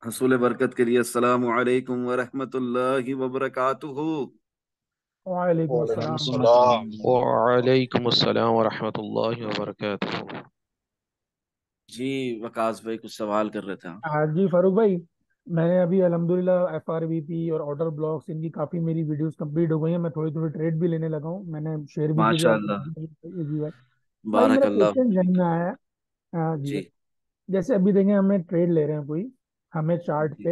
हसूल बरकत के लिए अस्सलामु अलैकुम व रहमतुल्लाहि व बरकातुहू। वालेकुम वालेकुम अस्सलाम सलाम। वालेकुम अस्सलाम वरहमतुल्लाहि वबरकातुहू। जी, वकास भाई कुछ सवाल कर रहे थे आप। हाँ जी फारूक भाई। मैंने अभी अल्हम्दुलिल्लाह एफआरवीपी और ऑर्डर ब्लॉक्स इनकी काफ़ी मेरी वीडियोस कंप्लीट हो गई हैं। मैं थोड़ी थोड़ी ट्रेड भी लेने लगा हूँ। मैंने शेयर भी की थी आपको। माशाअल्लाह। जी भाई। भाई मेरा बारकल्लाह क्वेश्चन फीक। जानना है। हाँ जी भाई। जी जैसे अभी देखें हमें ट्रेड ले रहे हैं कोई, हमें चार्ट जी पे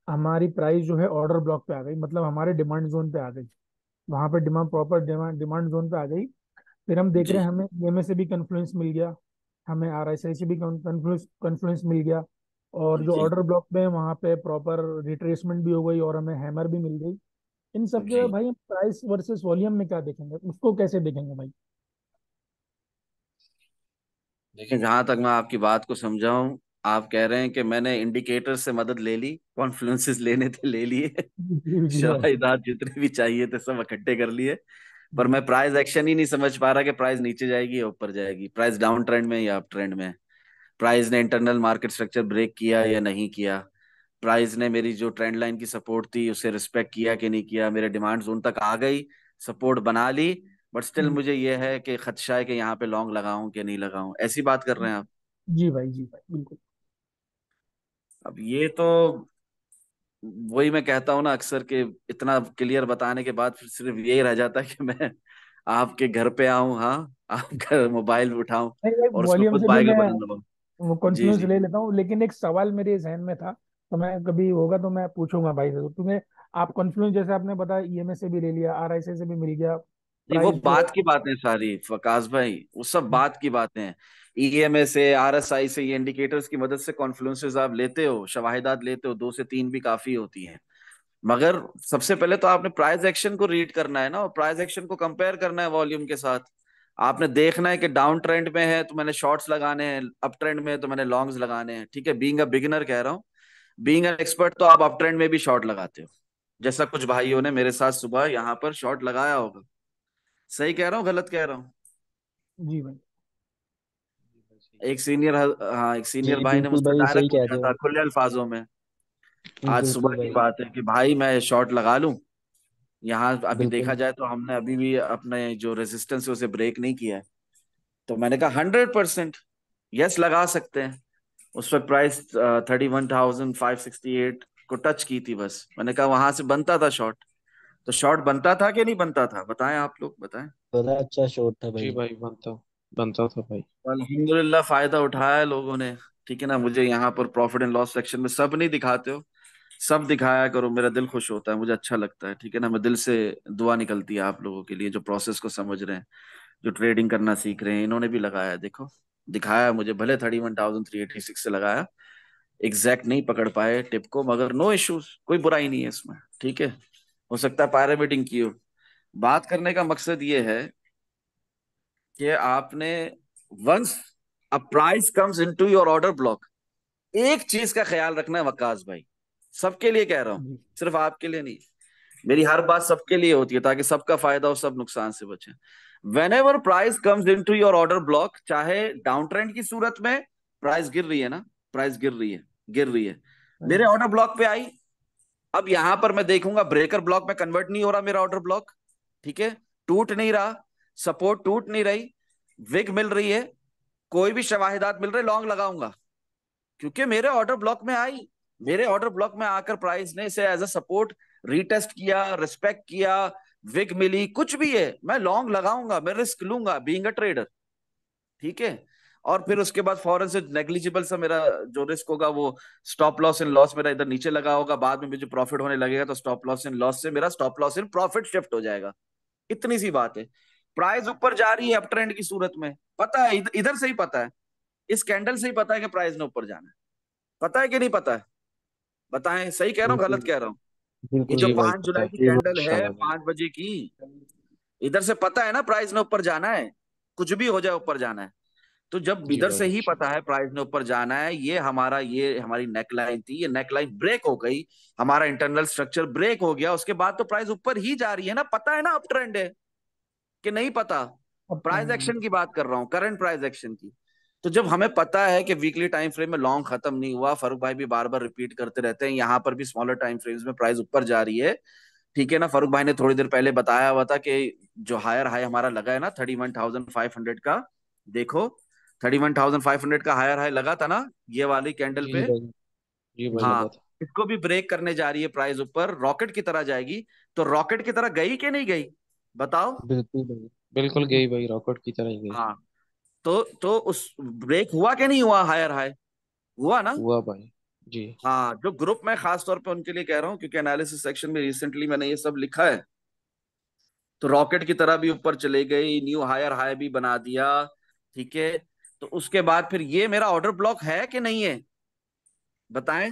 हमारी प्राइस जो है ऑर्डर ब्लॉक पे आ गई, मतलब हमारे डिमांड जोन पे आ गई। वहां पे demand proper demand demand zone पे आ गई। फिर हम देख रहे जी हैं हमें ईएमए से भी कन्फ्लुएंस मिल गया, हमें आरएसआई से भी कन्फ्लुएंस कन्फ्लुएंस मिल गया। और जो जी ऑर्डर ब्लॉक पे है वहां पे प्रॉपर रिट्रेसमेंट भी हो गई और हमें हैमर भी मिल गई। इन सब के जी। भाई हम प्राइस वर्सेस वॉल्यूम में क्या देखेंगे, उसको कैसे देखेंगे भाई? देखिए, जहां तक मैं आपकी बात को समझाऊं, आप कह रहे हैं कि मैंने इंडिकेटर से मदद ले ली, कॉन्फ्लुएंसेस लेने थे ले लिए। जी जी भाई। शवाहिदात जितने भी चाहिए थे सब इकट्ठे कर लिए। पर जी मैं प्राइस एक्शन ही नहीं समझ पा रहा कि प्राइस नीचे जाएगी या ऊपर जाएगी, प्राइस डाउन ट्रेंड में या अप ट्रेंड में। प्राइस ने इंटरनल मार्केट स्ट्रक्चर ब्रेक किया या नहीं किया। प्राइस ने मेरी जो ट्रेंड लाइन की सपोर्ट थी उसे रिस्पेक्ट किया कि नहीं किया, मेरे डिमांड जोन तक आ गई, सपोर्ट बना ली। बट स्टिल जी मुझे यह है कि खदशा है कि यहाँ पे लॉन्ग लगाऊं कि नहीं लगाऊं, ऐसी बात कर रहे हैं आप। जी भाई बिल्कुल। अब ये तो वही मैं कहता हूँ ना अक्सर कि इतना क्लियर बताने के बाद फिर सिर्फ यही रह जाता है कि मैं आपके घर पे आऊं, हाँ, आपका मोबाइल उठाऊं नहीं भाई, और उसको वॉल्यूम खुद से भी बाय का मैं बटन दबाऊं। वो जी कॉन्फ्लुएंस जी। ले लेता हूँ, लेकिन एक सवाल मेरे जहन में था, तो मैं कभी होगा तो मैं पूछूंगा भाई से। तो तुम्हें आप कॉन्फ्लुएंस जैसे आपने बताया ईएमए से भी ले लिया, आरआईसी से भी मिल गया नहीं, वो प्राइस जो बात की बातें सारी फकास भाई, वो सब है। बात की बातें हैं। ईएमए से, आरएसआई से, ये इंडिकेटर्स की मदद से कॉन्फ्लुएंसेस आप लेते हो, शवाहिदात लेते हो, दो से तीन भी काफी होती हैं। मगर सबसे पहले तो आपने प्राइस एक्शन को रीड करना है ना, और प्राइस एक्शन को कंपेयर करना है वॉल्यूम के साथ। आपने देखना है कि डाउन ट्रेंड में है तो मैंने शॉर्ट्स लगाने हैं, अप ट्रेंड में है तो मैंने लॉन्ग्स लगाने हैं। ठीक है, बीइंग अ बिगिनर कह रहा हूँ। बीइंग एन एक्सपर्ट तो आप अप ट्रेंड में भी शॉर्ट लगाते हो, जैसा कुछ भाइयों ने मेरे साथ सुबह यहाँ पर शॉर्ट लगाया होगा। सही कह रहा हूँ गलत कह रहा हूँ? जी भाई। एक सीनियर, हाँ, एक सीनियर जी भाई ने बिल्कुल मुझसे भाई, सही डायरेक्ट कह पूछा रहे था हो। खुले अल्फाजों में। आज बिल्कुल सुबह की भाई। बात है कि भाई मैं शॉर्ट लगा लूं। यहाँ अभी देखा बिल्कुल। जाए तो हमने अभी भी अपने जो रेजिस्टेंस है उसे ब्रेक नहीं किया है। तो मैंने कहा 100% यस लगा सकते हैं। उस वक्त प्राइस 31,568 को टच की थी, बस मैंने कहा वहां से बनता था शॉर्ट। तो शॉर्ट बनता था कि नहीं बनता था, बताएं आप लोग बताएं। बड़ा अच्छा शॉट था जी भाई। भाई, बनता बनता था भाई। अल्हम्दुलिल्लाह फायदा उठाया है लोगों ने। ठीक है ना, मुझे यहाँ पर प्रॉफिट एंड लॉस सेक्शन में सब नहीं दिखाते हो, सब दिखाया करो, मेरा दिल खुश होता है, मुझे अच्छा लगता है। ठीक है ना, मैं दिल से दुआ निकलती है आप लोगों के लिए जो प्रोसेस को समझ रहे हैं, जो ट्रेडिंग करना सीख रहे हैं। इन्होंने भी लगाया, देखो, दिखाया मुझे, भले 31,386 से लगाया, एग्जैक्ट नहीं पकड़ पाए टिप को, मगर नो इश्यूज, कोई बुराई नहीं है इसमें। ठीक है, हो सकता है पैरामीटिंग की हो। बात करने का मकसद ये है कि आपने once a price comes into your order block, एक चीज का ख्याल रखना है वकास भाई, सबके लिए कह रहा हूं, जी सिर्फ आपके लिए नहीं। मेरी हर बात सबके लिए होती है ताकि सबका फायदा हो, सब नुकसान से बचे। Whenever price comes into your order block, चाहे डाउन ट्रेंड की सूरत में, प्राइस गिर रही है ना, प्राइस गिर रही है, गिर रही है, हाँ मेरे जी। ऑर्डर ब्लॉक पे आई। अब यहां पर मैं देखूंगा ब्रेकर ब्लॉक में कन्वर्ट नहीं हो रहा मेरा ऑर्डर ब्लॉक। ठीक है, टूट नहीं रहा, सपोर्ट टूट नहीं रही, विग मिल रही है, कोई भी शवाहिदात मिल रहे, लॉन्ग लगाऊंगा, क्योंकि मेरे ऑर्डर ब्लॉक में आई। मेरे ऑर्डर ब्लॉक में आकर प्राइस ने इसे एज अ सपोर्ट रीटेस्ट किया, रिस्पेक्ट किया, विग मिली, कुछ भी है, मैं लॉन्ग लगाऊंगा, मैं रिस्क लूंगा बीइंग अ ट्रेडर। ठीक है, और फिर उसके बाद फौरन से नेग्लिजिबल सा मेरा जो रिस्क होगा वो स्टॉप लॉस इन लॉस मेरा इधर नीचे लगा होगा, बाद में मुझे प्रॉफिट होने लगेगा तो स्टॉप लॉस इन लॉस से मेरा stop loss in profit shift हो जाएगा। इतनी सी बात है। प्राइस ऊपर जा रही है अप ट्रेंड की सूरत में, पता है, इधर से ही पता है, इस कैंडल से ही पता है कि प्राइस ने ऊपर जाना है। पता है कि नहीं पता है? बताएं, सही कह रहा हूँ गलत बिल्कुल। कह रहा हूँ? ये बिल्कुल जो जी भाई, 5 जुलाई पता की जी वो। कैंडल है, माशाल्लाह भाई। 5 बजे की, इधर से पता है ना प्राइस ने ऊपर जाना है, कुछ भी हो जाए ऊपर जाना है। तो जब जी इधर भाई, से ही पता माशाल्लाह। है प्राइस ने ऊपर जाना है, ये हमारी नेक लाइन थी, ये नेक लाइन ब्रेक हो गई, हमारा इंटरनल स्ट्रक्चर ब्रेक हो गया, उसके बाद तो प्राइस ऊपर ही जा रही है ना, पता है ना अप ट्रेंड है कि नहीं पता? अब प्राइस ट्रेंड। एक्शन की बात कर रहा हूँ, करंट प्राइस एक्शन की। तो जब हमें पता है कि वीकली टाइम फ्रेम में लॉन्ग खत्म नहीं हुआ, फारूक भाई भी बार बार रिपीट करते रहते हैं, यहाँ पर भी स्मॉलर टाइम फ्रेम्स में प्राइस ऊपर जा रही है, ठीक है ना। फारूक भाई ने थोड़ी देर पहले बताया हुआ था कि जो हायर हाई हमारा लगा है ना 31,500 का, देखो 31,500 का हायर हाई लगा था ना ये वाली कैंडल जी पे। भाई। जी भाई हाँ, लगा था। इसको भी ब्रेक करने जा रही है प्राइस ऊपर, रॉकेट की तरह जाएगी। तो रॉकेट की तरह गई कि नहीं गई, बताओ। बिल्कुल भाई, बिल्कुल बिल्कुल। गई भाई, रॉकेट की तरह ही गई। हाँ, तो उस ब्रेक हुआ कि नहीं हुआ हायर हाई, हुआ ना। हुआ भाई। जी। हाँ, जो ग्रुप में खास तौर पे उनके लिए कह रहा हूँ, क्योंकि एनालिसिस सेक्शन में रिसेंटली मैंने ये सब लिखा है। तो रॉकेट की तरह भी ऊपर चले गई, न्यू हायर हाई भी बना दिया, ठीक है। तो उसके बाद फिर ये मेरा ऑर्डर ब्लॉक है कि नहीं है, बताएं।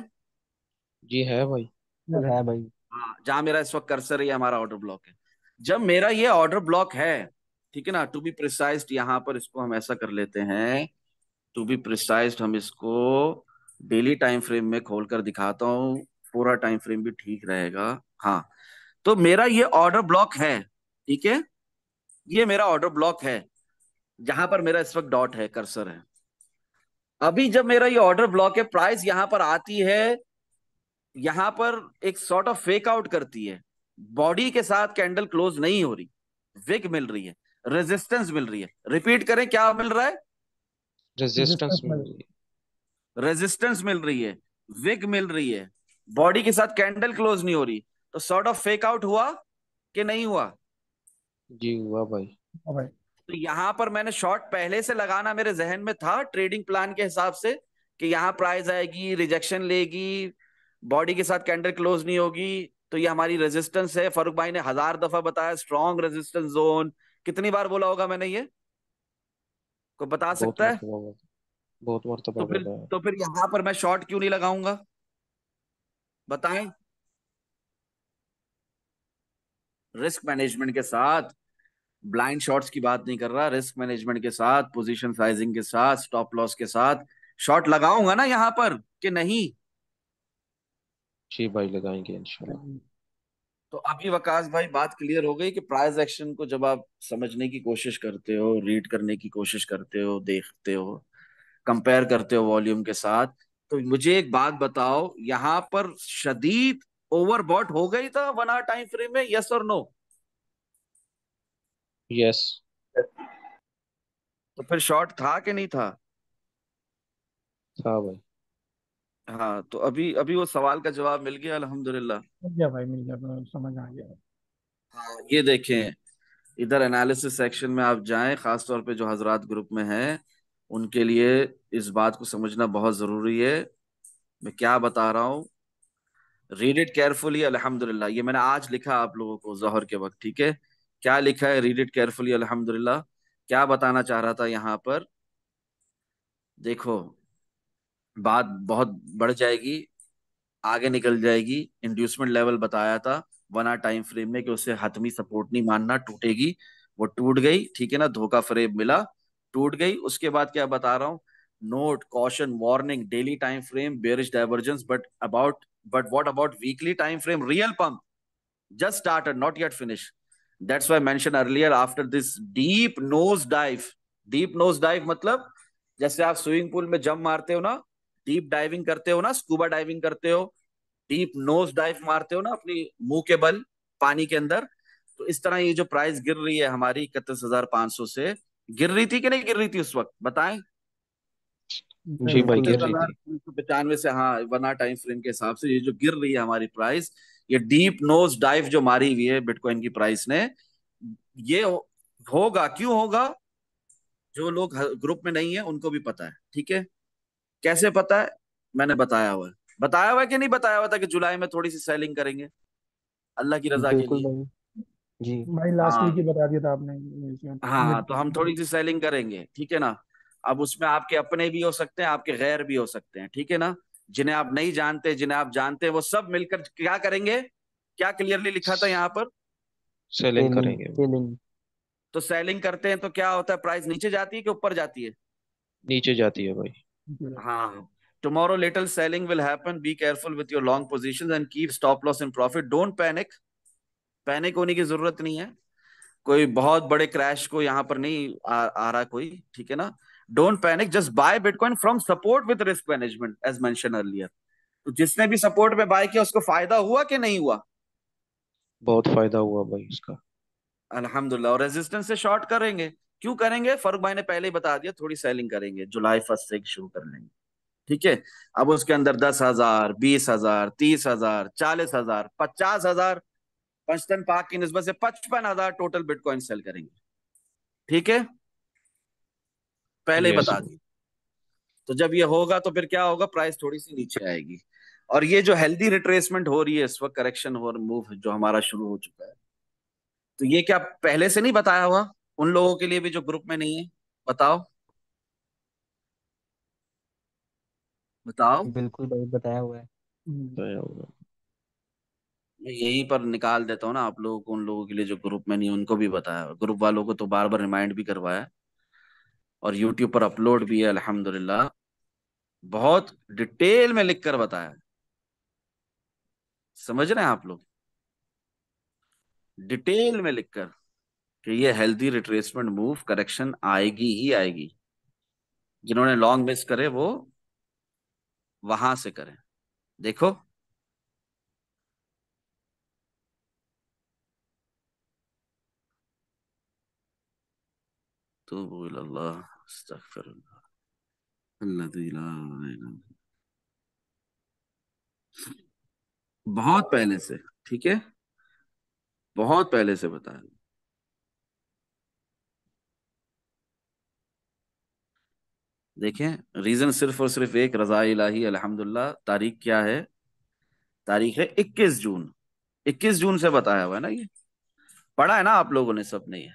जी है भाई। है भाई। हाँ, जहां मेरा इस वक्त कर्सर है ये हमारा ऑर्डर ब्लॉक है। जब मेरा ये ऑर्डर ब्लॉक है, ठीक है ना, टू बी प्रिसाइज यहाँ पर इसको हम ऐसा कर लेते हैं, टू बी प्रिसाइज हम इसको डेली टाइम फ्रेम में खोलकर दिखाता हूँ, पूरा टाइम फ्रेम भी ठीक रहेगा। हाँ, तो मेरा ये ऑर्डर ब्लॉक है, ठीक है, ये मेरा ऑर्डर ब्लॉक है, जहां पर मेरा इस वक्त डॉट है, कर्सर है। अभी जब मेरा ये ऑर्डर ब्लॉक है, प्राइस यहां पर आती है, यहां पर एक सॉर्ट ऑफ फेक आउट करती है, बॉडी के साथ कैंडल क्लोज नहीं हो रही, विग मिल रही है, रेजिस्टेंस मिल रही है। रिपीट करें, क्या मिल रहा है, रेजिस्टेंस रेजिस्टेंस मिल में। रही है। रेजिस्टेंस मिल रही है, विग मिल रही है, बॉडी के साथ कैंडल क्लोज नहीं हो रही। तो सॉर्ट ऑफ फेक आउट हुआ कि नहीं हुआ। जी हुआ भाई। हाँ भाई। तो यहां पर मैंने शॉर्ट पहले से लगाना मेरे जहन में था ट्रेडिंग प्लान के हिसाब से, कि यहां प्राइस आएगी, रिजेक्शन लेगी, बॉडी के साथ कैंडल क्लोज नहीं होगी। तो ये हमारी रेजिस्टेंस है, फारूक भाई ने 1000 दफा बताया स्ट्रॉन्ग रेजिस्टेंस जोन। कितनी बार बोला होगा मैंने ये, कोई बता बहुत सकता है। मरतबा बोला। बहुत मरतबा तो फिर बोला है। तो फिर यहां पर मैं शॉर्ट क्यों नहीं लगाऊंगा, बताएं। रिस्क मैनेजमेंट के साथ, ब्लाइंड शॉट्स की बात नहीं कर रहा, रिस्क मैनेजमेंट के साथ, पोजीशन साइजिंग के साथ, स्टॉप लॉस के साथ शॉर्ट लगाऊंगा ना यहां पर, कि नहीं। जी भाई लगाएंगे इंशाल्लाह। तो अभी वकास भाई बात क्लियर हो गई कि प्राइस एक्शन को जब आप समझने की कोशिश करते हो, रीड करने की कोशिश करते हो, देखते हो, कंपेयर करते हो वॉल्यूम के साथ, तो मुझे एक बात बताओ, यहां पर शदीद ओवरबॉट हो गई था 1 आवर टाइम फ्रेम में, यस और नो। यस। तो फिर शॉर्ट था कि नहीं था। था भाई। हाँ, तो अभी अभी वो सवाल का जवाब मिल गया, अल्हम्दुलिल्लाह। मिल गया भाई, मिल गया, तो समझ आ गया। हाँ, ये देखें, इधर एनालिसिस सेक्शन में आप जाएं, खास तौर पे जो हजरात ग्रुप में हैं उनके लिए इस बात को समझना बहुत जरूरी है। मैं क्या बता रहा हूँ, रीड इट केयरफुली, अल्हम्दुलिल्लाह। ये मैंने आज लिखा आप लोगों को जहर के वक्त, ठीक है। क्या लिखा है, रीड इट केयरफुली अल्हम्दुलिल्लाह। क्या बताना चाह रहा था यहाँ पर, देखो, बात बहुत बढ़ जाएगी, आगे निकल जाएगी। इंड्यूसमेंट लेवल बताया था 1 आवर टाइम फ्रेम में कि उसे हतमी सपोर्ट नहीं मानना, टूटेगी। वो टूट गई, ठीक है ना, धोखा फरेब मिला, टूट गई। उसके बाद क्या बता रहा हूं, note caution warning daily time frame bearish divergence, but what about weekly time frame real pump just started, not yet finished. That's why I mentioned earlier, after this deep nose dive, deep nose dive मतलब जैसे आप swimming pool में jump मारते हो ना, deep diving करते हो ना, स्कूबा डाइविंग करते हो, डीप नोज डाइव मारते हो ना अपनी मुंह के बल पानी के अंदर। तो इस तरह ये जो प्राइस गिर रही है हमारी 31,500 से, गिर रही थी कि नहीं गिर रही थी उस वक्त, बताएं। जी भाई बिल्कुल गिर गिर इकतीस रही रहा हजार थी। तीन सौ पचानवे से, हाँ, 1 आवर टाइम फ्रेम के हिसाब से ये जो गिर रही है हमारी प्राइस, ये डीप नोज डाइव जो मारी हुई है बिटकॉइन की प्राइस ने, ये होगा, क्यों होगा, जो लोग ग्रुप में नहीं है उनको भी पता है, ठीक है। कैसे पता है, मैंने बताया हुआ है कि नहीं बताया हुआ था कि जुलाई में थोड़ी सी सेलिंग करेंगे अल्लाह की रजा के बिल्कुल लिए। भाई। जी। है भाई, लास्ट वीक ही हाँ, बता दिया था आपने। हाँ, तो हम थोड़ी सी सेलिंग करेंगे, ठीक है ना। अब उसमें आपके अपने भी हो सकते हैं, आपके गैर भी हो सकते हैं, ठीक है ना। जिन्हें आप नहीं जानते, जिन्हें आप जानते हैं, वो सब मिलकर क्या करेंगे, क्या क्लियरली लिखा था यहाँ पर। सेलिंग सेलिंग करेंगे भाई। सेलिंग। तो सेलिंग करते हैं तो क्या होता है, प्राइस नीचे जाती है कि ऊपर जाती है। नीचे जाती है भाई। हाँ, tomorrow little selling will happen, be careful with your long positions and keep stop loss and profit, don't panic। Panic होने की जरूरत नहीं है, कोई बहुत बड़े क्रैश को यहाँ पर नहीं आ रहा कोई, ठीक है ना। Don't panic, just buy bitcoin from support with risk management as mention earlier. तो जिसने भी सपोर्ट में बाय किया उसको फायदा हुआ कि नहीं हुआ? बहुत फायदा हुआ भाई इसका। अल्हम्दुलिल्लाह। और रेजिस्टेंस से शॉर्ट करेंगे, क्यों करेंगे? फर्क भाई ने पहले ही बता दिया, थोड़ी सेलिंग करेंगे, जुलाई 1 से शुरू कर लेंगे। ठीक है। अब उसके अंदर 10,000, 20,000, 30,000, 40,000, 50,000, पंचतन पाक की निस्बत से 55,000 टोटल बिटकॉइन सेल करेंगे। ठीक है, पहले ही यस बता दी। तो जब ये होगा तो फिर क्या होगा, प्राइस थोड़ी सी नीचे आएगी। और ये जो हेल्दी रिट्रेसमेंट हो रही है इस वक्त, करेक्शन और मूव जो हमारा शुरू हो चुका है, तो ये क्या पहले से नहीं बताया हुआ उन लोगों के लिए भी जो ग्रुप में नहीं है? बताओ बताओ। बिल्कुल भाई, बताया हुआ है। बताया होगा। मैं यहीं पर निकाल देता हूँ ना आप लोगों को, उन लोगों के लिए जो ग्रुप में नहीं है उनको भी बताया, ग्रुप वालों को तो बार बार रिमाइंड भी करवाया, और यूट्यूब पर अपलोड भी है अल्हम्दुलिल्लाह, बहुत डिटेल में लिख कर बताया। समझ रहे हैं आप लोग? डिटेल में लिखकर कि ये हेल्दी रिट्रेसमेंट मूव करेक्शन आएगी ही आएगी। जिन्होंने लॉन्ग मिस करे वो वहां से करें। देखो, तूबू इलल्लाह अस्तगफिरुल्लाह अल्लज़ी ला इलाहा इल्ला हुवा। बहुत पहले से, ठीक है, बहुत पहले से बताया। देखें, रीजन सिर्फ और सिर्फ एक, रजा इलाही अल्हम्दुलिल्लाह। तारीख क्या है? तारीख है 21 जून। 21 जून से बताया हुआ है ना, ये पढ़ा है ना आप लोगों ने सब ने? ये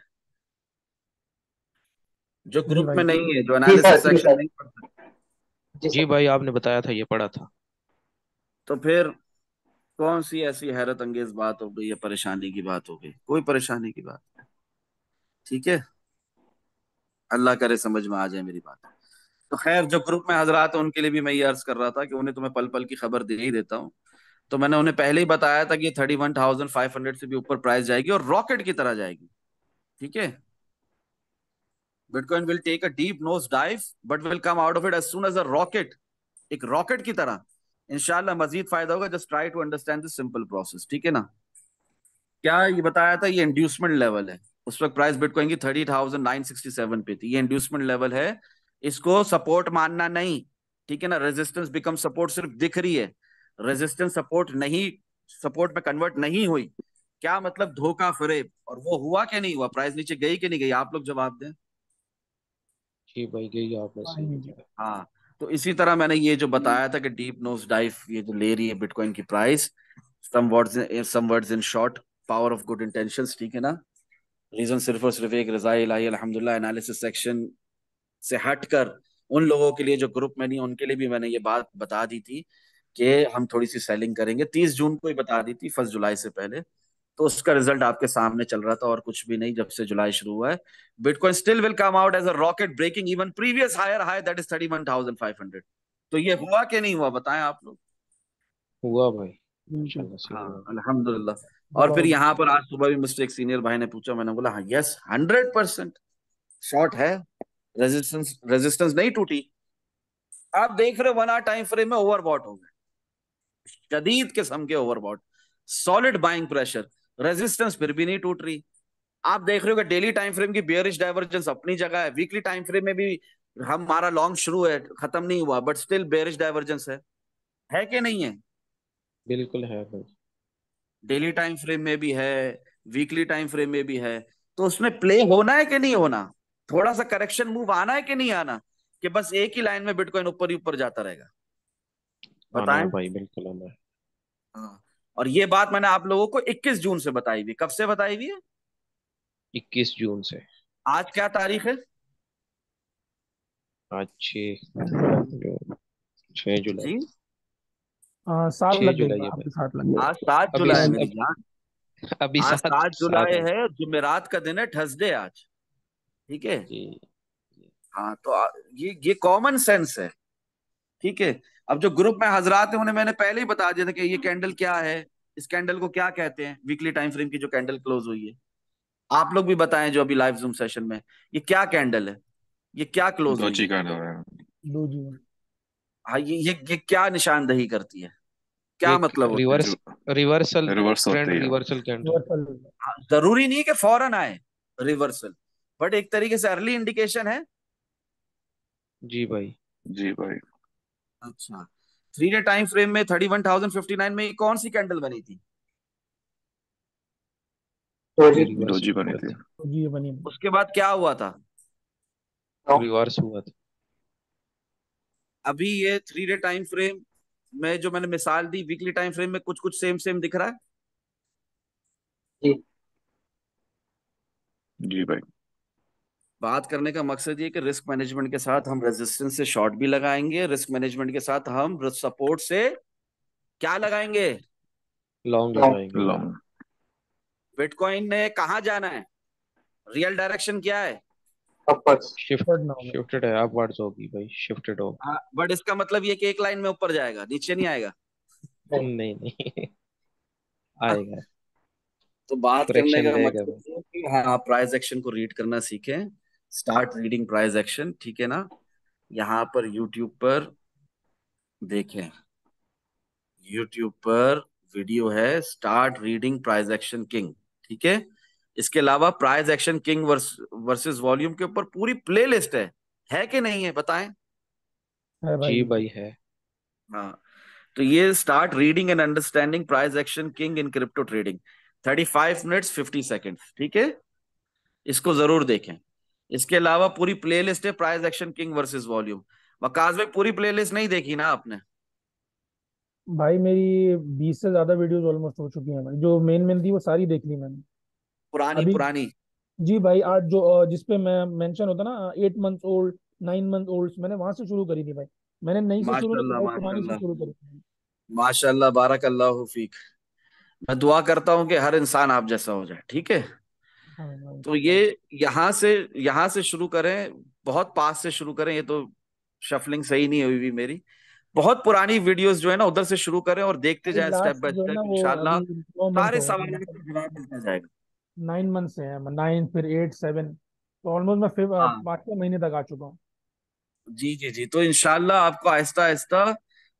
जो जी ग्रुप भाई। में नहीं है, जो जी सर, एनालिसिस जी सेक्शन सर। नहीं पढ़ता, जी जी सर। भाई आपने बताया था, ये पढ़ा था। तो फिर कौन सी ऐसी हैरत अंगेज बात हो गई या परेशानी की बात हो गई? कोई परेशानी की बात नहीं। ठीक है, अल्लाह करे समझ में आ जाए मेरी बात। तो खैर, जो ग्रुप में हजरात हैं उनके लिए भी मैं ये अर्ज कर रहा था कि उन्हें तो मैं पल पल की खबर दे ही देता हूँ। तो मैंने उन्हें पहले ही बताया था कि ये 31,500 से भी ऊपर प्राइस जाएगी और रॉकेट की तरह जाएगी। ठीक है, bitcoin will take a deep nose dive but will come out of it as soon as a rocket, एक रॉकेट की तरह। इंशाल्लाह मजीद फायदा होगा, just try to understand this simple process. ठीक है ना? क्या ये बताया था, ये इंड्यूसमेंट लेवल है। उस वक्त प्राइस बिटकॉइन की 30,967 पे थी, ये इंड्यूसमेंट लेवल है, इसको सपोर्ट मानना नहीं। ठीक है ना? रेजिस्टेंस बिकम सपोर्ट सिर्फ दिख रही है, रेजिस्टेंस सपोर्ट नहीं, सपोर्ट में कन्वर्ट नहीं हुई। क्या मतलब? धोखा फरेब। और वो हुआ कि नहीं हुआ? प्राइस नीचे गई कि नहीं गई? आप लोग जवाब दें। जी भाई, यही आपने हाँ, सही जी। बताया। हाँ, तो इसी तरह मैंने ये जो बताया था कि डीप नोज डाइव ये जो ले रही है बिटकॉइन की price, some words in short, power of good intentions. ठीक है ना? रीजन सिर्फ और सिर्फ एक, रजा इलाही अल्हम्दुलिल्लाह। एनालिसिस सेक्शन से हटकर उन लोगों के लिए जो ग्रुप में नहीं, उनके लिए भी मैंने ये बात बता दी थी कि हम थोड़ी सी सेलिंग करेंगे। 30 जून को ही बता दी थी, 1 जुलाई से पहले। तो उसका रिजल्ट आपके सामने चल रहा था, और कुछ भी नहीं। जब से जुलाई शुरू हुआ है, bitcoin still will come out as a rocket, breaking even previous higher high that is 31,500। तो ये हुआ कि नहीं हुआ, बताएं आप लोग। हुआ भाई, बिल्कुल। माशाल्लाह से हाँ हुआ। अल्हम्दुलिल्लाह। और दुआ फिर होगी। यहाँ पर आज सुबह भी मुझसे एक सीनियर भाई ने पूछा, मैंने बोला हाँ यस, 100% शॉर्ट है, रेजिस्टेंस रेजिस्टेंस नहीं टूटी। आप देख रहे हो 1 आवर टाइम फ्रेम में ओवरबॉट हो गए, शदीद किस्म के overbought, solid buying pressure, resistance फिर भी नहीं टूट रही। आप देख रहे हो कि डेली टाइम फ्रेम की बियरिश डाइवर्जेंस अपनी जगह है, वीकली टाइम फ्रेम में भी हमारा लॉन्ग शुरू है, खत्म नहीं हुआ, बट स्टिल बेयरिश डाइवर्जेंस है कि नहीं है? बिल्कुल है भाई। डेली टाइम फ्रेम में भी है, वीकली टाइम फ्रेम में भी है। तो उसमें प्ले होना है कि नहीं होना? थोड़ा सा करेक्शन मूव आना है कि नहीं आना? कि बस एक ही लाइन में बिटकॉइन ऊपर ही ऊपर जाता रहेगा? आना है बताएं। भाई, बिल्कुल आना है। हाँ, और ये बात मैंने आप लोगों को 21 जून से बताई हुई। कब से बताई हुई है? 21 जून से। आज क्या तारीख है? आज 6 जुलाई। 6 जुलाई। जी, 7 छह लग गई, जुलाई है आपके भाई। 7 लग गए। आज 7 जुलाई अभी है जुलाई। मेरी जान। अभी आज सात सात सात जुलाई है। है, जुमेरात का दिन है, थर्सडे आज। ठीक है। जी। हाँ, तो ये कॉमन सेंस है। ठीक है। अब जो ग्रुप में हजरात है उन्हें मैंने पहले ही बता दिया था कि ये कैंडल क्या है, इस कैंडल को क्या कहते हैं, वीकली टाइम फ्रेम की जो कैंडल क्लोज हुई है। आप लोग भी बताएं जो अभी लाइव जूम सेशन में, ये क्या कैंडल है? ये क्या क्लोज हुई दोची है? का दो है। डोजी। हाँ, ये क्या निशानदही करती है? क्या एक मतलब होता है? रिवर्स, रिवर्सल रिवर्स ट्रेंड, होती है। Reversal candle. रिवर्सल। हाँ, जरूरी नहीं है कि फौरन आए रिवर्सल, बट एक तरीके से अर्ली इंडिकेशन है। जी भाई। जी भाई। अच्छा, 3 डे टाइम फ्रेम में 31,059 में ये कौन सी कैंडल बनी थी? डोजी। दोजी रिवर्सल बनी हुआ थी। था। डोजी ये बनी। उसके बाद क्या हुआ था? रिवर्स हुआ था। अभी ये 3 डे टाइम फ्रेम में जो मैंने मिसाल दी, वीकली टाइम फ्रेम में कुछ कुछ सेम सेम दिख रहा है। जी। जी भाई। बात करने का मकसद ये कि रिस्क मैनेजमेंट के साथ हम रेजिस्टेंस से शॉर्ट भी लगाएंगे, रिस्क मैनेजमेंट के साथ हम सपोर्ट से क्या लगाएंगे? Long long. लगाएंगे भाई। लॉन्ग। बिटकॉइन ने कहाँ जाना है? रियल डायरेक्शन क्या है? अपवर्ड्स। शिफ्ट, थर्ड नाउ में। शिफ्टेड है, अपवर्ड्स होगी भाई, शिफ्टेड होगी। बट इसका मतलब ये कि एक लाइन में ऊपर जाएगा, नीचे नहीं आएगा। नहीं। नहीं नहीं आएगा। तो बात करने करेक्शन का लेगा मकसद भाई। ये है कि हाँ, प्राइस एक्शन को रीड करना सीखें। स्टार्ट रीडिंग प्राइस एक्शन, ठीक है ना? यहाँ पर यूट्यूब पर देखें, यूट्यूब पर वीडियो है start reading price action king, ठीक है? इसके अलावा price action king versus volume के ऊपर पूरी प्लेलिस्ट है कि नहीं है बताएं? है जी भाई। भाई है। हाँ, तो ये start reading and understanding price action king in crypto trading, 35 minutes 50 seconds, ठीक है? इसको जरूर देखें। इसके अलावा पूरी प्लेलिस्ट है price action king versus volume. Waqas भाई, पूरी प्लेलिस्ट नहीं देखी ना आपने? भाई मेरी 20 से ज्यादा वीडियोस ऑलमोस्ट हो चुकी हैं भाई, जो मेन मेन थी वो सारी देख ली मैंने। पुरानी अभी पुरानी। जी भाई, आज जो जिसपे मैं मेंशन होता ना 8 मंथ ओल्ड, 9 मंथ ओल्ड, मैंने वहां से शुरू करी थी भाई। मैंने नई से शुरू नहीं की माशाल्लाह भाई, पुरानी से माशाल्लाह। शुरू करी थी। माशाल्लाह, बारक अल्लाह फीक। मैं दुआ करता हूं कि हर इंसान आप जैसा हो जाए, ठीक है? हाँ भाई। तो ये यहाँ से शुरू करें, बहुत पास से शुरू करें। ये तो शफलिंग सही नहीं हुई भी मेरी। बहुत पुरानी वीडियोस जो है ना, उधर से शुरू करें और देखते भाई जाएं स्टेप लास्ट बाय जो है ना स्टेप, वो इंशाल्लाह अभी 9 मंथ सारे हो गए सवालों मतलब। का जवाब मिलता जाएगा। 9 मंथ से है, 9 फिर 8 7, तो ऑलमोस्ट मैं फिर हाँ, 5 6 महीने तक आ चुका हूँ। जी जी जी। तो इंशाल्लाह आपको Aahista Aahista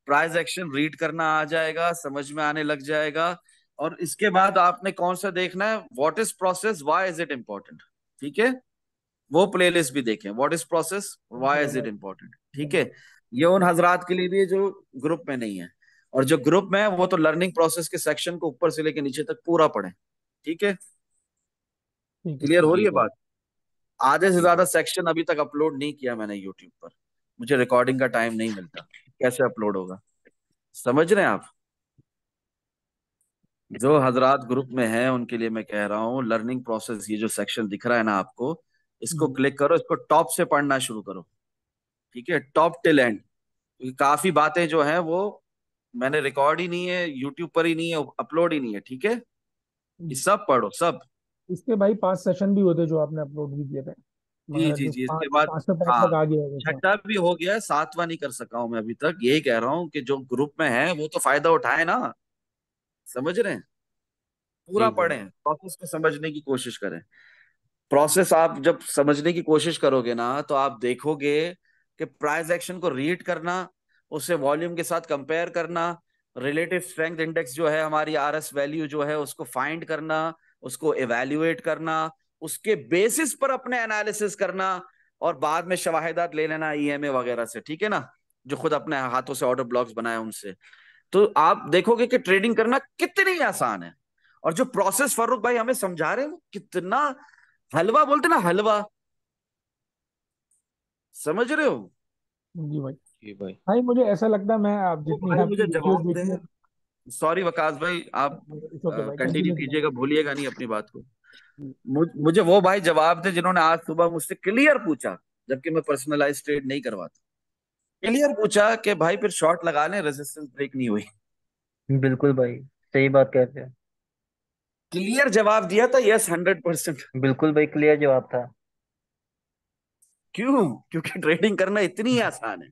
price action read करना आ जाएगा, समझ में आने लग जाएगा। और इसके बाद आपने कौन सा देखना है? What is process, why is it important, ठीक है? वो प्लेलिस्ट भी देखें, व्हाट इज प्रोसेस, व्हाई चलो इज इट भाई। इम्पोर्टेंट, ठीक है? ये उन हजरात के लिए भी है जो ग्रुप में नहीं है, और जो ग्रुप में है वो तो लर्निंग प्रोसेस के सेक्शन को ऊपर से लेकर नीचे तक पूरा पढ़े, ठीक है? ठीक है क्लियर ठीक हो है। रही जी है भाई। बात? आधे से जी ज्यादा भाई। सेक्शन अभी तक अपलोड नहीं किया मैंने यूट्यूब पर। मुझे रिकॉर्डिंग का टाइम नहीं मिलता, कैसे अपलोड होगा? समझ रहे हैं आप? जो हजरात ग्रुप में हैं उनके लिए मैं कह रहा हूँ, लर्निंग प्रोसेस ये जो सेक्शन दिख रहा है ना आपको, इसको जी। क्लिक करो, इसको टॉप से पढ़ना शुरू करो, ठीक है? Top till and. क्योंकि काफी बातें जो हैं वो मैंने रिकॉर्ड ही नहीं है, यूट्यूब पर ही नहीं है, अपलोड ही नहीं है, ठीक है? ये सब पढ़ो, सब। इसके भाई 5 सेशन भी होते जो आपने अपलोड भी किए थे, जी मगर जी जो जी। इसके पाँच बाद 5 से 5 हाँ, तक आ गया है वैसा। छठा भी हो गया है, सातवां नहीं कर सका हूं मैं अभी तक। यही कह रहा हूँ कि जो ग्रुप में है वो तो फायदा उठाए ना। समझ रहे हैं? पूरा जी भाई। पढ़ें, प्रोसेस को समझने की कोशिश करें। प्रोसेस आप जब समझने की कोशिश करोगे ना, तो आप देखोगे कि प्राइस एक्शन को रीड करना, उसे वॉल्यूम के साथ कंपेयर करना, रिलेटिव स्ट्रेंथ इंडेक्स जो है, हमारी आरएस वैल्यू जो है उसको फाइंड करना, उसको एवेल्युएट करना, उसके बेसिस पर अपने एनालिसिस करना, और बाद में शवाहिदात ले लेना ईएमए वगैरह से, ठीक है ना? जो खुद अपने हाथों से ऑर्डर ब्लॉक्स बनाए उनसे। तो आप देखोगे कि ट्रेडिंग करना कितनी आसान है। और जो प्रोसेस फारूक भाई हमें समझा रहे हैं वो कितना हलवा, बोलते ना हलवा, समझ रहे हो? जी भाई। जी भाई। भाई मुझे ऐसा लगता है मैं आप तो जितनी भाई आपकी मुझे वीडियोस जवाब दे। देखी है। सॉरी वकास भाई, आप इट्स ओके भाई, कंटिन्यू कंटिन्यू करें। कीजिएगा, भूलिएगा नहीं अपनी बात को। मुझे वो भाई जवाब दे जिन्होंने आज सुबह मुझसे क्लियर पूछा, जबकि मैं पर्सनलाइज ट्रेड नहीं करवाता। क्लियर पूछा कि भाई फिर शॉर्ट लगा लें, रेजिस्टेंस ब्रेक नहीं हुई। बिल्कुल भाई, सही बात कहते हैं। क्लियर जवाब दिया था, यस 100%। बिल्कुल भाई, क्लियर जवाब था। क्यों? क्योंकि ट्रेडिंग करना इतनी ही आसान है,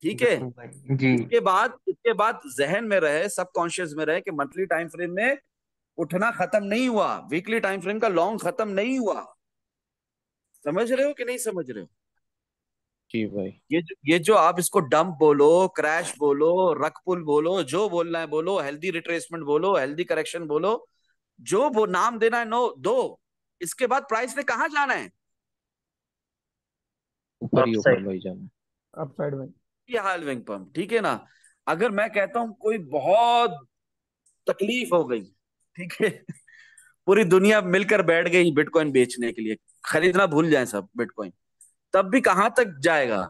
ठीक है? बिल्कुल भाई जी। इसके बाद जहन में रहे, सबकॉन्शियस में रहे कि मंथली टाइम फ्रेम में उठना खत्म नहीं हुआ, वीकली टाइम फ्रेम का लॉन्ग खत्म नहीं हुआ। समझ रहे हो कि नहीं समझ रहे हो? जी भाई। ये जो आप इसको डंप बोलो, क्रैश बोलो, रक पुल बोलो, जो बोलना है बोलो, हेल्दी रिट्रेसमेंट बोलो, हेल्दी करेक्शन बोलो, जो वो नाम देना है नो दो। इसके बाद प्राइस ने कहाँ जाना है? ऊपर ही ऊपर अपसाइड। भाई जाना। अपसाइड में। ये हाल विंग पंप, ठीक है ना। अगर मैं कहता हूं कोई बहुत तकलीफ हो गई, ठीक है, पूरी दुनिया मिलकर बैठ गई बिटकॉइन बेचने के लिए, खरीदना भूल जाए सब बिटकॉइन, तब भी कहां तक जाएगा?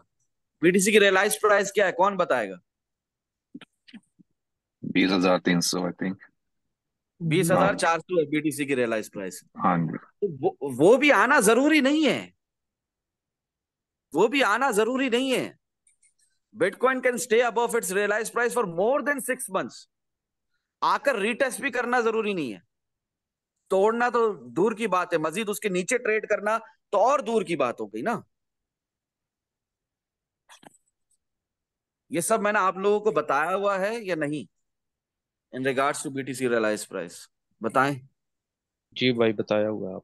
बीटीसी की रियलाइज प्राइस क्या है, कौन बताएगा? 20,300 आई थिंक। बीस बीस। हाँ हजार चार सौ है बीटीसी की रियलाइज प्राइस। हाँ जी। तो वो भी आना जरूरी नहीं है, वो भी आना जरूरी नहीं है। Bitcoin can stay above its realize price for more than 6 months. आकर रीटेस्ट भी करना जरूरी नहीं है। तोड़ना तो दूर की बात है, मजीद उसके नीचे ट्रेड करना तो और दूर की बात हो गई ना। ये सब मैंने आप लोगों को बताया हुआ है या नहीं, in regards to BTC realize price? बताएं। जी भाई बताया हुआ है आप।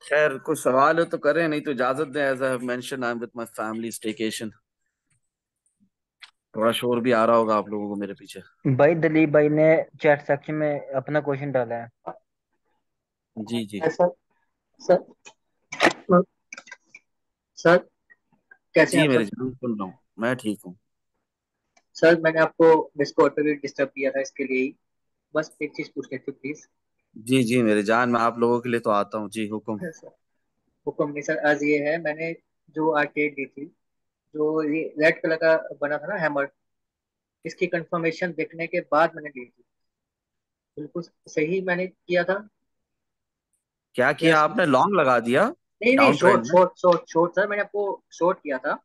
खैर कुछ सवाल हो तो करें, नहीं तो इजाजत दें। As I have mention, I am with my family staycation. थोड़ा शोर भी आ रहा होगा आप लोगों को मेरे पीछे। भाई दिलीप भाई ने चैट सेक्शन में अपना क्वेश्चन डाला है। जी जी। सर। सर। सर, कैसे हैं जी आप मेरे सर? जरूर सुन रहा हूँ, मैं ठीक हूँ। सर, मैंने आपको डिस्कॉर्ड पे भी डिस्टर्ब किया था इसके लिए ही। बस एक चीज पूछ लेते प्लीज। जी जी मेरे जान, मैं आप लोगों के लिए तो आता हूँ जी, हुक्म। सर, हुक्म नहीं सर, आज ये है, मैंने जो आर्केड ली थी, जो ये रेड कलर का बना था ना हैमर, इसकी कंफर्मेशन देखने के बाद मैंने ली थी। बिल्कुल सही मैंने किया था। क्या किया यस। आपने, लॉन्ग लगा दिया नहीं नहीं, डाउन ट्रेंड शॉर्ट में? शॉर्ट शॉर्ट शॉर्ट सर, मैंने आपको शॉर्ट किया था।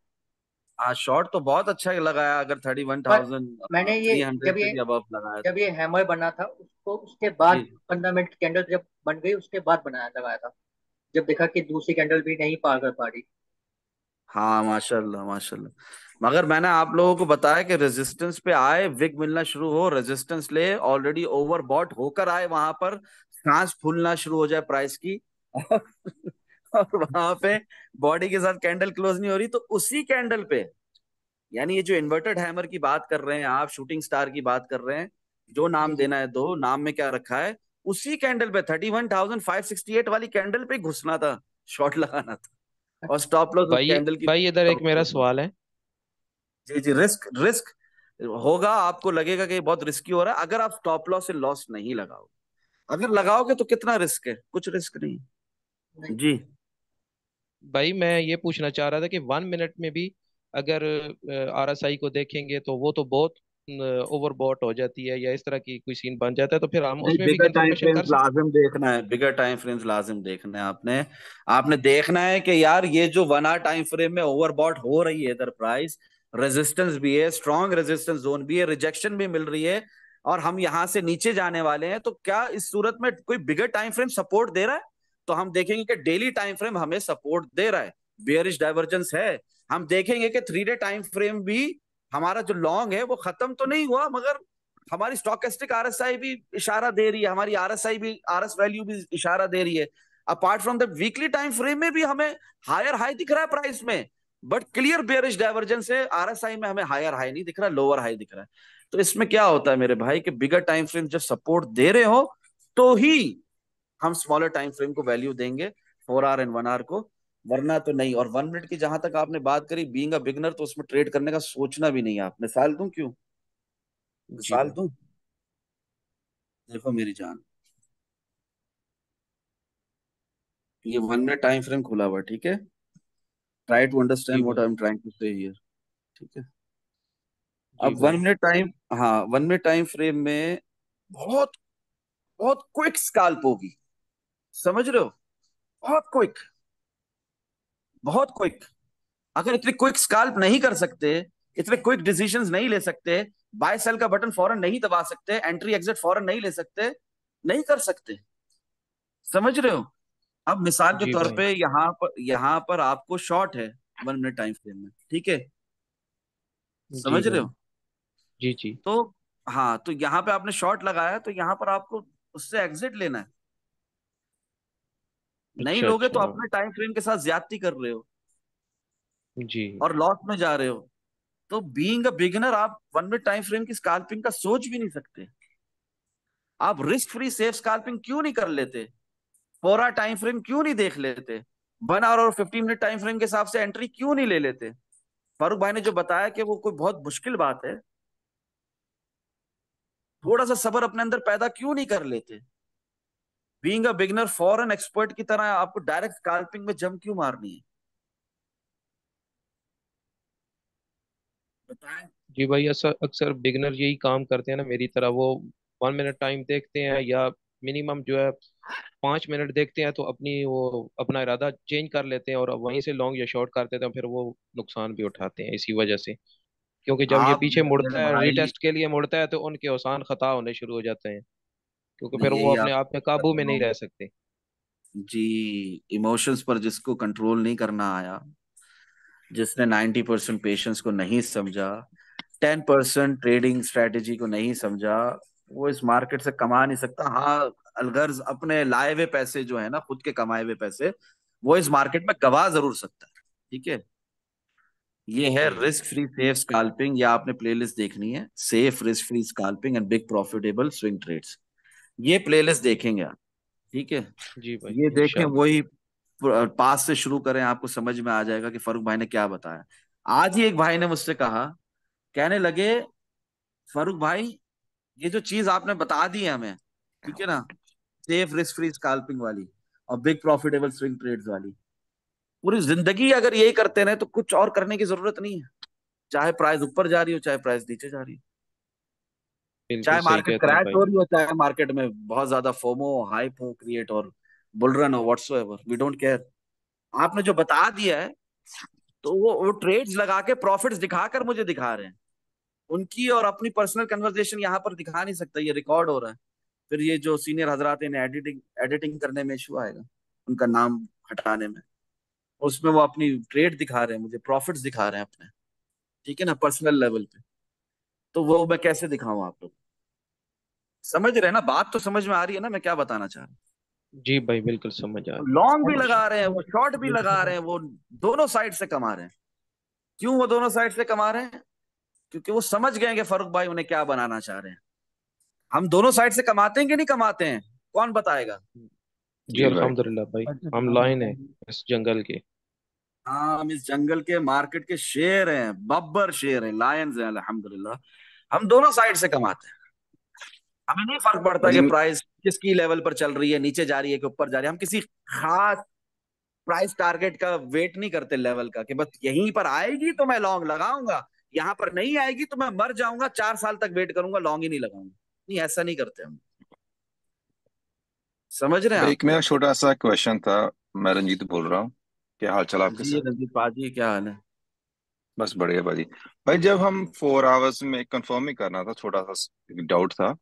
हाँ शॉर्ट तो बहुत अच्छा लगाया, अगर थर्टी वन पर थाउजेंड मैंने ये थ्री हंड्रेड से भी अबव लगाया जब तो। ये हैमर बना था, उसको उसके बाद जी। 15 मिनट कैंडल जब बन गई उसके बाद बनाया लगाया था, जब देखा कि दूसरी कैंडल भी नहीं पार कर पा रही। हाँ माशाल्लाह माशाल्लाह। मगर मैंने आप लोगों को बताया कि रेजिस्टेंस पे आए, विग मिलना शुरू हो, रेजिस्टेंस ले, ऑलरेडी ओवरबॉट होकर आए, वहां पर सांस फूलना शुरू हो जाए प्राइस की और वहां पे बॉडी के साथ कैंडल क्लोज नहीं हो रही, तो उसी कैंडल पे, यानी ये जो इन्वर्टेड हैमर की बात कर रहे हैं आप, शूटिंग स्टार की बात कर रहे हैं, जो जी नाम जी। देना है दो, नाम में क्या रखा है, उसी कैंडल पे 31,568 वाली कैंडल पे घुसना था, शॉर्ट लगाना था, और अच्छा। स्टॉप लॉस उस भाई कैंडल की भाई इधर एक top मेरा पे था। सवाल है। जी जी, रिस्क रिस्क होगा, आपको लगेगा कि ये बहुत रिस्की हो रहा है, अगर आप स्टॉप लॉस से लॉस नहीं लगाओगे। अगर लगाओगे तो कितना रिस्क है, कुछ रिस्क नहीं। नहीं। जी। भाई मैं ये पूछना चाह रहा था कि 1 मिनट में भी अगर आरएसआई को देखेंगे तो वो तो बहुत ओवरबॉट हो जाती है, या इस तरह की कोई सीन बन जाता है, तो फिर हम नहीं, उसमें भी बिगर टाइम कंफर्मेशन फ्रेम्स कर सकते लाजिम देखना है, बिगर टाइम फ्रेम्स लाजिम देखना है आपने। आपने देखना है कि यार ये जो 1 आवर टाइम फ्रेम में ओवरबॉट हो रही है इधर प्राइस, रेजिस्टेंस भी है, स्ट्रॉन्ग रेजिस्टेंस जोन भी है, रिजेक्शन भी मिल रही है, और हम यहां से नीचे जाने वाले हैं, तो क्या इस सूरत में कोई बिगर टाइम फ्रेम सपोर्ट दे रहा है? तो हम देखेंगे कि डेली टाइम फ्रेम हमें सपोर्ट दे रहा है, बेयरिश डाइवर्जेंस है। हम देखेंगे कि 3 डे टाइम फ्रेम भी हमारा जो लॉन्ग है वो खत्म तो नहीं हुआ, मगर हमारी स्टोकेस्टिक आरएसआई भी इशारा दे रही है, हमारी आरएसआई भी, आरएस वैल्यू भी इशारा दे रही है। Apart from the weekly time frame में भी हमें हायर हाई दिख रहा है प्राइस में, बट क्लियर बेयरिश डाइवर्जेंस है, आरएसआई में हमें हायर हाई नहीं दिख रहा, लोअर हाई दिख रहा है। तो इसमें क्या होता है मेरे भाई कि बिगर टाइम फ्रेम जब सपोर्ट दे रहे हो तो ही हम स्मॉलर टाइम फ्रेम को वैल्यू देंगे, 4 आवर एंड 1 आवर को, वरना तो नहीं। और 1 मिनट की जहां तक आपने बात करी, बीइंग अ बिगनर, तो उसमें ट्रेड करने का सोचना भी नहीं है आप। मिसाल दूं क्यों? हैं। जी मिसाल भाई। दूं? देखो मेरी जान, ये 1 मिनट टाइम फ्रेम खुला हुआ है, ठीक है, ट्राई टू जी अंडरस्टैंड व्हाट भाई। I am trying to say here, ठीक है। जी अब वन भाई। मिनट टाइम हाँ 1 मिनट टाइम फ्रेम में बहुत बहुत क्विक स्काल्प होगी, समझ रहे हो? बहुत क्विक, बहुत क्विक। अगर इतने क्विक स्काल्प नहीं कर सकते, इतने क्विक डिसीजंस नहीं ले सकते, बाय सेल का बटन फौरन नहीं दबा सकते, एंट्री एग्जिट फौरन नहीं ले सकते, नहीं कर सकते, समझ रहे हो? अब मिसाल के जी तौर भाई। पे यहाँ पर आपको शॉर्ट है 1 मिनट टाइम फ्रेम में, ठीक है, जी समझ रहे भाई। हो? जी जी। तो हाँ, तो यहाँ पे आपने शॉर्ट लगाया, तो यहाँ पर आपको उससे एग्जिट लेना है। नहीं अच्छा लोगे तो अच्छा। अपने टाइम फ्रेम के साथ ज्यादती कर रहे हो। जी और लॉस में जा रहे हो, तो बीइंग अ बिगिनर आप 1 मिनट टाइम फ्रेम की स्कैल्पिंग का सोच भी नहीं सकते। आप रिस्क फ्री सेफ स्कैल्पिंग क्यों नहीं कर लेते? पूरा टाइम फ्रेम क्यों नहीं देख लेते? 1 आवर और 15 मिनट टाइम फ्रेम के हिसाब से एंट्री क्यों नहीं ले लेते? फारूक भाई ने जो बताया कि वो कोई बहुत मुश्किल बात है, थोड़ा सा सब्र अपने अंदर पैदा क्यों नहीं कर लेते? Being a beginner for an expert की तरह आपको डायरेक्ट स्कैल्पिंग में जंप क्यों मारनी है? बताएं। जी भाई, अक्सर अक्सर बिगनर यही काम करते हैं ना मेरी तरह। वो 1 मिनट टाइम देखते हैं, या मिनिमम जो है 5 मिनट देखते हैं, तो वो अपना इरादा चेंज कर लेते हैं और वहीं से लॉन्ग या शॉर्ट कर देते हैं, फिर वो नुकसान भी उठाते हैं इसी वजह से। क्योंकि जब ये आप पीछे मेरे मुड़ता है, भाई, रीटेस्ट के लिए मुड़ता है, तो उनके आसान खता होने शुरू हो जाते हैं, क्योंकि मैं फिर वो यही अपने आपसे आप में कर काबू में रहा नहीं हूँ रह सकते। जी। इमोशंस पर जिसको कंट्रोल नहीं करना आया, जिसने 90% पेशेंस को नहीं समझा, 10% ट्रेडिंग स्ट्रेटेजी को नहीं समझा, वो इस मार्केट से कमा नहीं सकता। हाँ, अलगर्ज अपने लाए हुए पैसे जो है ना, खुद के कमाए हुए पैसे, वो इस मार्केट में गवा जरूर सकता है। ठीक है, ये है जी रिस्क फ्री सेफ स्कैल्पिंग, या आपने प्लेलिस्ट देखनी है, safe risk free scalping and big profitable swing trades, ये प्लेलिस्ट देखेंगे आप। ठीक है, जी भाई, ये देखें, इंशाल्लाह। वही पास से शुरू करें, आपको समझ में आ जाएगा कि फारूक भाई ने क्या बताया। आज ही एक भाई ने मुझसे कहा, कहने लगे, फारूक भाई, ये जो चीज आपने बता दी है हमें, ठीक है ना, सेफ रिस्क फ्री स्कैल्पिंग वाली और बिग प्रॉफिटेबल स्विंग ट्रेड्स वाली, पूरी जिंदगी अगर यही करते रहे तो कुछ और करने की जरूरत नहीं है। चाहे प्राइस ऊपर जा रही हो, चाहे प्राइस नीचे जा रही हो, बिल्कुल चाहे सही मार्केट कहते हैं क्रैश भाई। हो रही हो, चाहे मार्केट में बहुत ज्यादा फोमो हाइप हो क्रिएट और बुल रन हो, व्हाट्सोएवर, वी डोंट केयर। आपने जो बता दिया है, तो वो ट्रेड्स लगा के प्रॉफिट्स दिखाकर मुझे दिखा रहे हैं। उनकी और अपनी पर्सनल कन्वर्सेशन यहाँ पर दिखा नहीं सकता, ये रिकॉर्ड हो रहा है। फिर ये जो सीनियर हजरात, इन्हें एडिटिंग एडिटिंग करने में इशू आएगा, उनका नाम हटाने में। उसमें वो अपनी ट्रेड दिखा रहे हैं, मुझे प्रॉफिट्स दिखा रहे हैं अपने, ठीक है ना, पर्सनल लेवल पे। तो वो मैं कैसे दिखाऊं आप लोग? समझ रहे हैं ना, बात तो समझ में आ रही है ना मैं क्या बताना चाह रहा जी भाई, बिल्कुल समझ आ हूँ? रही लॉन्ग भी अच्छा, लगा रहे हैं वो, शॉर्ट भी लगा रहे हैं वो, दोनों साइड से कमा रहे हैं। क्यों वो दोनों साइड से कमा रहे हैं? क्योंकि वो समझ गए हैं कि फारूक भाई उन्हें क्या बनाना चाह रहे हैं। हम दोनों साइड से कमाते हैं कि नहीं कमाते हैं? कौन बताएगा? है। जी जी भाई। अल्हम्दुलिल्लाह भाई। अच्छा, हम हाँ लाइन है बताइए। इस जंगल के। हाँ, हम इस जंगल के मार्केट के शेर हैं, बब्बर शेर हैं, लायंस हैं, अल्हम्दुलिल्लाह। हम दोनों साइड से कमाते हैं। हमें नहीं फर्क पड़ता कि भाई प्राइस किसकी लेवल पर चल रही है, नीचे जा रही है कि ऊपर जा रही है। हम किसी खास प्राइस टारगेट का वेट नहीं करते लेवल का, कि बस यहीं पर आएगी तो मैं लॉन्ग लगाऊंगा, यहाँ पर नहीं आएगी तो मैं मर जाऊंगा, 4 साल तक वेट करूंगा, लॉन्ग ही नहीं लगाऊंगा। नहीं, ऐसा नहीं करते हम। समझ रहे हैं भाई आप? एक मेरा छोटा सा क्वेश्चन था। मैं रंजीत बोल रहा हूँ। क्या हाल चाल आपके जी सर? रंजीत पाजी, क्या हाल है? बस बढ़िया भाई। भाई जब हम 4 आवर्स में कंफर्म ही करना था, छोटा सा डाउट था।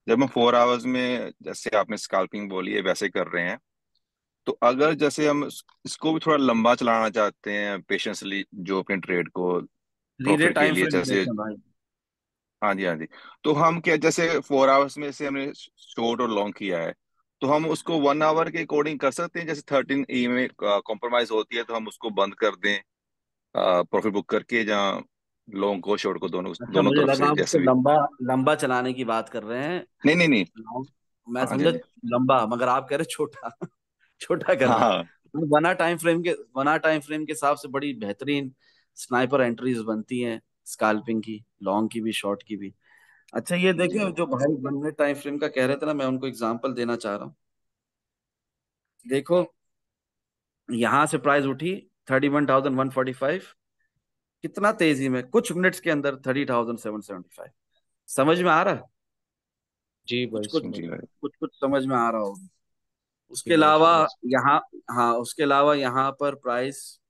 जब हम 4 आवर्स में जैसे आपने स्कैल्पिंग बोली है वैसे कर रहे हैं, तो अगर जैसे हम इसको भी थोड़ा लंबा चलाना चाहते हैं पेशेंसली, जो अपने ट्रेड को 3 डे प्रॉफिट के टाइम लिए फ्रेम जैसे। देखें भाई। हाँ जी हाँ जी। तो हम क्या, जैसे 4 आवर्स में से हमने शॉर्ट और लॉन्ग किया है, तो हम उसको 1 आवर के अकॉर्डिंग कर सकते हैं। जैसे 13 ई में कॉम्प्रोमाइज होती है तो हम उसको बंद कर दें प्रॉफिट बुक करके, जहाँ लॉन्ग को शॉर्ट को दोनों अच्छा, दोनों मुझे तरफ लगा से आप उसको जैसे भी। लंबा लंबा चलाने की बात कर रहे हैं। नहीं नहीं नहीं। मैं हाँ जी समझा हाँ जी। लंबा, मगर आप कह रहे छोटा। छोटा हाँ करना। हाँ। बना टाइम फ्रेम के हिसाब से बड़ी बेहतरीन स्नाइपर एंट्रीज बनती हैं, स्कैल्पिंग की, लॉन्ग की भी, शॉर्ट की भी। अच्छा, ये जी देखें, भाई। जो भाई 1 मिनट टाइम फ्रेम का कह रहे थे ना, मैं उनको एग्जांपल देना चाह रहा हूँ। देखो, यहां से प्राइस उठी 31,145, कितना तेजी में, कुछ मिनट्स के अंदर 30,775। समझ में आ रहा है? जी कुछ भाई कुछ समझ जी आ भाई। रहा कुछ कुछ समझ में आ रहा होगा। है। उसके माशा अलावा अल्लाह। यहाँ, हाँ, उसके अलावा यहाँ पर प्राइस,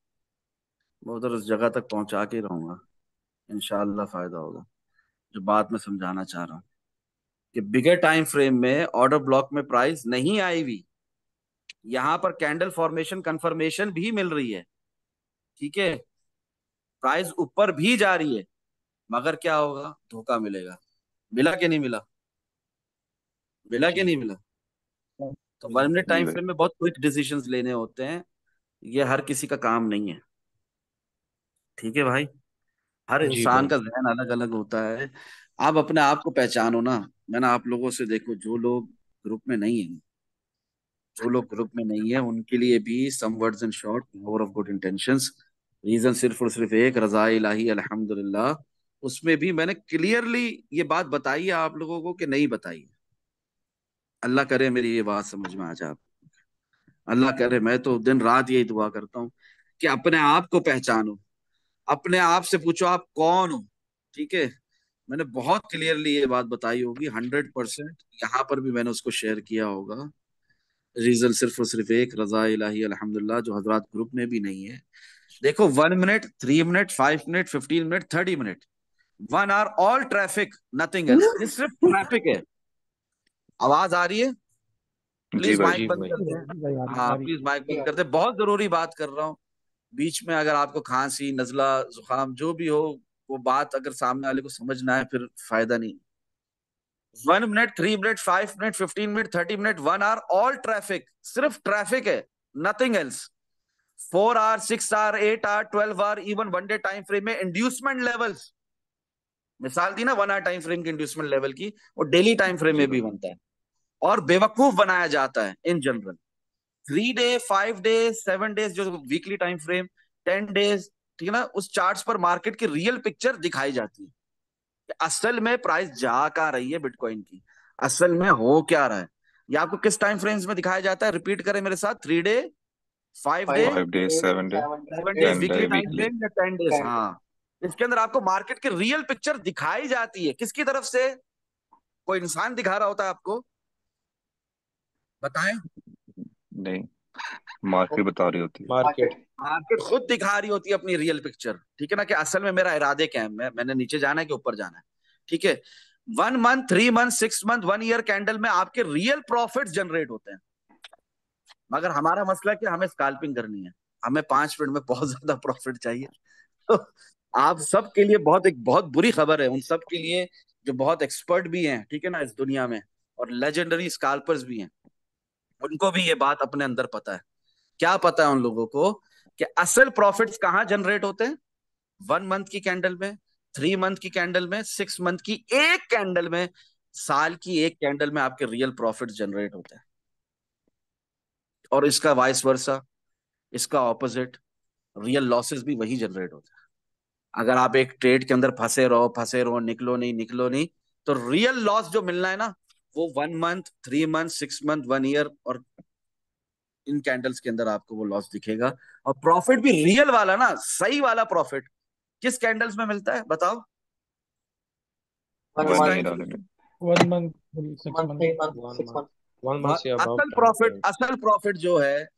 मैं उधर उस जगह तक पहुंचा के रहूंगा, इंशाल्लाह फायदा होगा। जो बात मैं समझाना चाह रहा हूँ, कि बिगर टाइम फ्रेम में ऑर्डर ब्लॉक में प्राइस नहीं आई हुई, यहाँ पर कैंडल फॉर्मेशन कंफर्मेशन भी मिल रही है, ठीक है, प्राइस ऊपर भी जा रही है, मगर क्या होगा, धोखा मिलेगा। मिला कि नहीं मिला? मिला कि जी नहीं मिला? तो बिल्कुल 1 मिनट जी टाइम भाई। फ्रेम में बहुत क्विक डिसीजंस लेने होते हैं, ये हर किसी का काम नहीं है। ठीक है भाई, हर जी इंसान भाई। का जहन अलग अलग होता है। आप अपने आप को पहचानो ना। मैंने आप लोगों से देखो, जो लोग ग्रुप में नहीं है, जो लोग ग्रुप में नहीं है उनके लिए भी some words in short, power of good intentions. Reason सिर्फ और सिर्फ एक, रजा इलाही अल्हम्दुलिल्लाह। उसमें भी मैंने क्लियरली ये बात बताई है आप लोगों को कि नहीं बताई है। अल्लाह करे मेरी ये बात समझ में आ जाए। अल्लाह करे, मैं तो दिन रात यही दुआ करता हूँ कि अपने आप को पहचानो। अपने आप से पूछो आप कौन हो। ठीक है, मैंने बहुत क्लियरली ये बात बताई होगी, 100%। यहाँ पर भी मैंने उसको शेयर किया होगा। रीजन सिर्फ और सिर्फ एक, रजा इलाही अल्हम्दुलिल्लाह, जो हजरात ग्रुप में भी नहीं है। देखो, 1 minute, 3 minute, 5 minute, 15 minute, 30 minute, 1 hour, all traffic, nothing else. ये सिर्फ ट्रैफिक है। आवाज आ रही है? जी प्लीज भाई। माइक जी बंद भाई। कर दें। भाई आ रही हाँ, आ रही। प्लीज माइक जी बंद हाँ। कर दें, बहुत जरूरी बात कर रहा हूँ। बीच में अगर आपको खांसी, नजला, जुकाम जो भी हो, वो बात अगर सामने वाले को समझ ना आए फिर फायदा नहीं। 1 minute, 3 minute, 5 minute, 15 minute, 30 minute, 1 hour, all traffic, सिर्फ ट्रैफिक है, nothing else. 4 hour, 6 hour, 8 hour, 12 hour, even 1 day time frame में इंड्यूसमेंट लेवल्स, मिसाल दी ना 1 आवर टाइम फ्रेम की इंड्यूसमेंट लेवल की, वो डेली टाइम फ्रेम जी में भी भाई। बनता है। और बेवकूफ बनाया जाता है in general. 3 day, 5 days, 7 days, जो वीकली टाइम फ्रेम, 10 डेज, ठीक है ना, उस चार्ट्स पर मार्केट की रियल पिक्चर दिखाई जाती है कि असल में प्राइस जा कहाँ रही है बिटकॉइन की, असल में हो क्या रहा है। ये आपको किस टाइम फ्रेम्स में दिखाया जाता है? रिपीट करें मेरे साथ, 3 day, 5 day, 5 days, 7 day, 7 days 10 day weekly time weekly। Frame, या 10 डेज। हाँ, इसके अंदर आपको मार्केट की रियल पिक्चर दिखाई जाती है। किसकी तरफ से? कोई इंसान दिखा रहा होता है आपको? बताएं। नहीं, मार्केट बता रही होती है। मार्केट। मार्केट खुद दिखा रही होती है अपनी रियल पिक्चर, ठीक है ना, कि असल में मेरा इरादे क्या है, मैंने नीचे जाना है कि ऊपर जाना है। ठीक है, 1 month, 3 month, 6 month, 1 year candle में आपके रियल प्रॉफिट जनरेट होते हैं। मगर हमारा मसला है कि हमें स्कैल्पिंग करनी है, हमें 5 मिनट में बहुत ज्यादा प्रॉफिट चाहिए। तो आप सबके लिए बहुत, एक बहुत बुरी खबर है उन सब के लिए जो बहुत एक्सपर्ट भी हैं, ठीक है ना, इस दुनिया में, और लेजेंडरी स्कैल्पर्स भी हैं। उनको भी ये बात अपने अंदर पता है। क्या पता है उन लोगों को कि असल प्रॉफिट्स कहाँ जनरेट होते हैं? 1 मंथ की कैंडल में, 3 मंथ की कैंडल में, 6 मंथ की एक कैंडल में, साल की एक कैंडल में आपके रियल प्रॉफिट जनरेट होते हैं। और इसका वाइस वर्सा, इसका ऑपोजिट, रियल लॉसेस भी वही जनरेट होते हैं। अगर आप एक ट्रेड के अंदर फंसे रहो, निकलो नहीं, निकलो नहीं, तो रियल लॉस जो मिलना है ना, वो 1 मंथ, 3 मंथ, 6 मंथ, 1 ईयर, और इन कैंडल्स के अंदर आपको वो लॉस दिखेगा। और प्रॉफिट भी रियल वाला ना, सही वाला प्रॉफिट किस कैंडल्स में मिलता है बताओ? वन किस 1 मंथ, टाइम year फ्रेम? वाले में। 1 month, 6 month, month. 3 month, one 6 month. Month. 1 month say about असल टाइम प्रॉफिट, फ्रेम। असल प्रॉफिट जो है